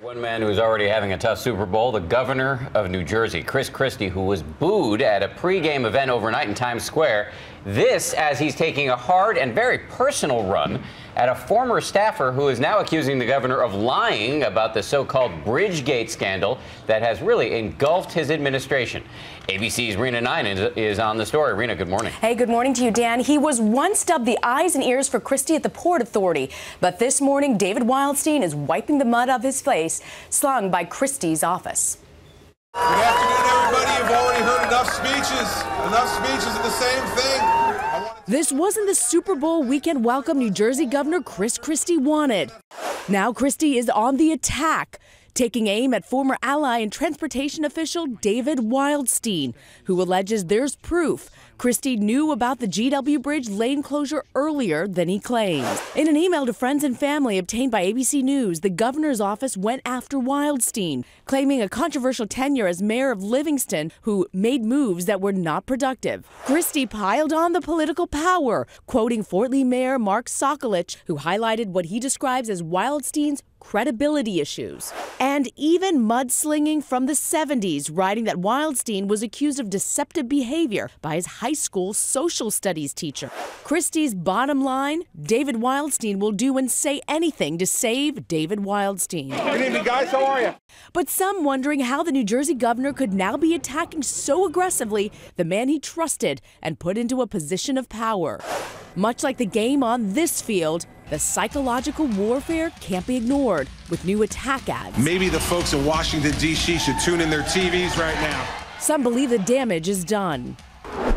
One man who's already having a tough Super Bowl, the governor of New Jersey, Christie, who was booed at a pregame event overnight in Times Square. This as he's taking a hard and very personal run at a former staffer who is now accusing the governor of lying about the so-called Bridgegate scandal that has really engulfed his administration. ABC's Rena Nine is on the story. Rena, good morning. Hey, good morning to you, Dan. He was once dubbed the eyes and ears for Christie at the Port Authority. But this morning, David Wildstein is wiping the mud off his face, slung by Christie's office. Good afternoon, everybody. You've already heard enough speeches of the same thing. This wasn't the Super Bowl weekend welcome New Jersey Governor Christie wanted. Now Christie is on the attack, taking aim at former ally and transportation official David Wildstein, who alleges there's proof Christie knew about the GW Bridge lane closure earlier than he claims. In an email to friends and family obtained by ABC News, the governor's office went after Wildstein, claiming a controversial tenure as mayor of Livingston who made moves that were not productive. Christie piled on the political power, quoting Fort Lee Mayor Mark Sokolich, who highlighted what he describes as Wildstein's credibility issues, and even mudslinging from the 70s, writing that Wildstein was accused of deceptive behavior by his high school social studies teacher. Christie's bottom line, David Wildstein will do and say anything to save David Wildstein. Good evening, guys. How are you? But some wondering how the New Jersey governor could now be attacking so aggressively the man he trusted and put into a position of power. Much like the game on this field, the psychological warfare can't be ignored with new attack ads. Maybe the folks in Washington, D.C. should tune in their TVs right now. Some believe the damage is done.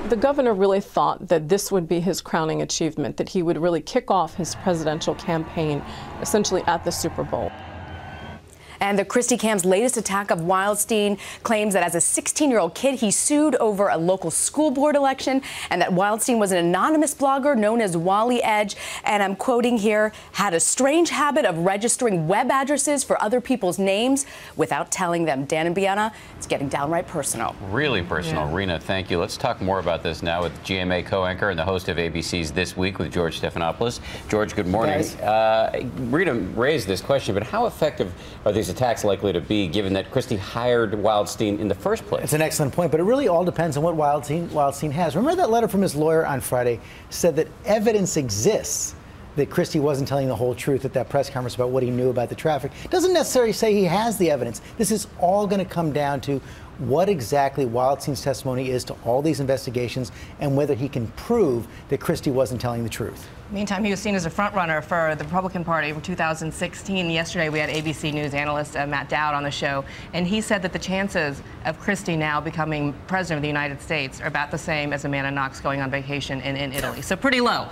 The governor really thought that this would be his crowning achievement, that he would really kick off his presidential campaign essentially at the Super Bowl. And the Christie camp's latest attack of Wildstein claims that as a 16-year-old kid, he sued over a local school board election, and that Wildstein was an anonymous blogger known as Wally Edge, and I'm quoting here, had a strange habit of registering web addresses for other people's names without telling them. Dan and Bianna, it's getting downright personal. Really personal. Yeah. Rena, thank you. Let's talk more about this now with GMA co-anchor and the host of ABC's This Week with George Stephanopoulos. George, good morning. Rena raised this question, but how effective are these attacks likely to be, given that Christie hired Wildstein in the first place? It's an excellent point, but it really all depends on what Wildstein has. Remember that letter from his lawyer on Friday said that evidence exists that Christie wasn't telling the whole truth at that press conference about what he knew about the traffic. Doesn't necessarily say he has the evidence. This is all going to come down to what exactly Wildstein's testimony is to all these investigations and whether he can prove that Christie wasn't telling the truth. Meantime, he was seen as a front-runner for the Republican Party for 2016. Yesterday, we had ABC News analyst Matt Dowd on the show, and he said that the chances of Christie now becoming president of the United States are about the same as Amanda Knox going on vacation in Italy. So pretty low.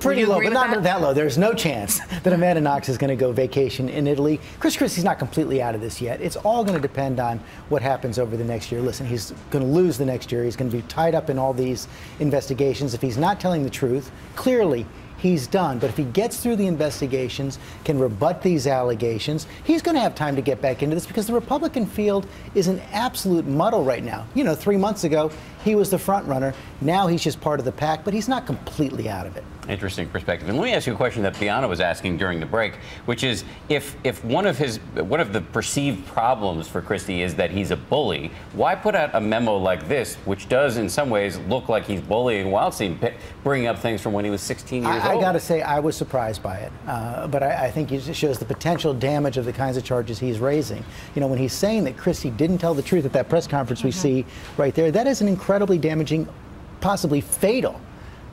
Pretty low, but not that low. There's no chance that Amanda Knox is going to go vacation in Italy. Christie's not completely out of this yet. It's all going to depend on what happens over the next year. Listen, he's going to lose the next year. He's going to be tied up in all these investigations. If he's not telling the truth, clearly he's done. But if he gets through the investigations, can rebut these allegations, he's going to have time to get back into this, because the Republican field is an absolute muddle right now. You know, 3 months ago, he was the front runner. Now he's just part of the pack, but he's not completely out of it. Interesting perspective. And let me ask you a question that Bianna was asking during the break, which is if one of the perceived problems for Christie is that he's a bully, why put out a memo like this, which does in some ways look like he's bullying Wildstein, bringing up things from when he was 16 years old? I got to say, I was surprised by it, but I think it shows the potential damage of the kinds of charges he's raising. You know, when he's saying that Christie didn't tell the truth at that press conference we see right there, that is an incredibly damaging, possibly fatal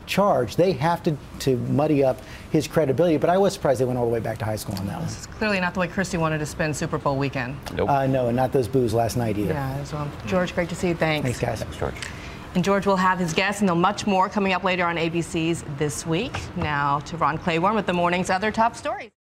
charge. They have to muddy up his credibility, but I was surprised they went all the way back to high school on that one. This is clearly not the way Christie wanted to spend Super Bowl weekend. Nope. No, and not those boos last night either. Yeah, as well. George, great to see you. Thanks. Thanks, guys. Thanks, George. And George will have his guests, and there'll much more coming up later on ABC's This Week. Now to Ron Claiborne with the morning's other top stories.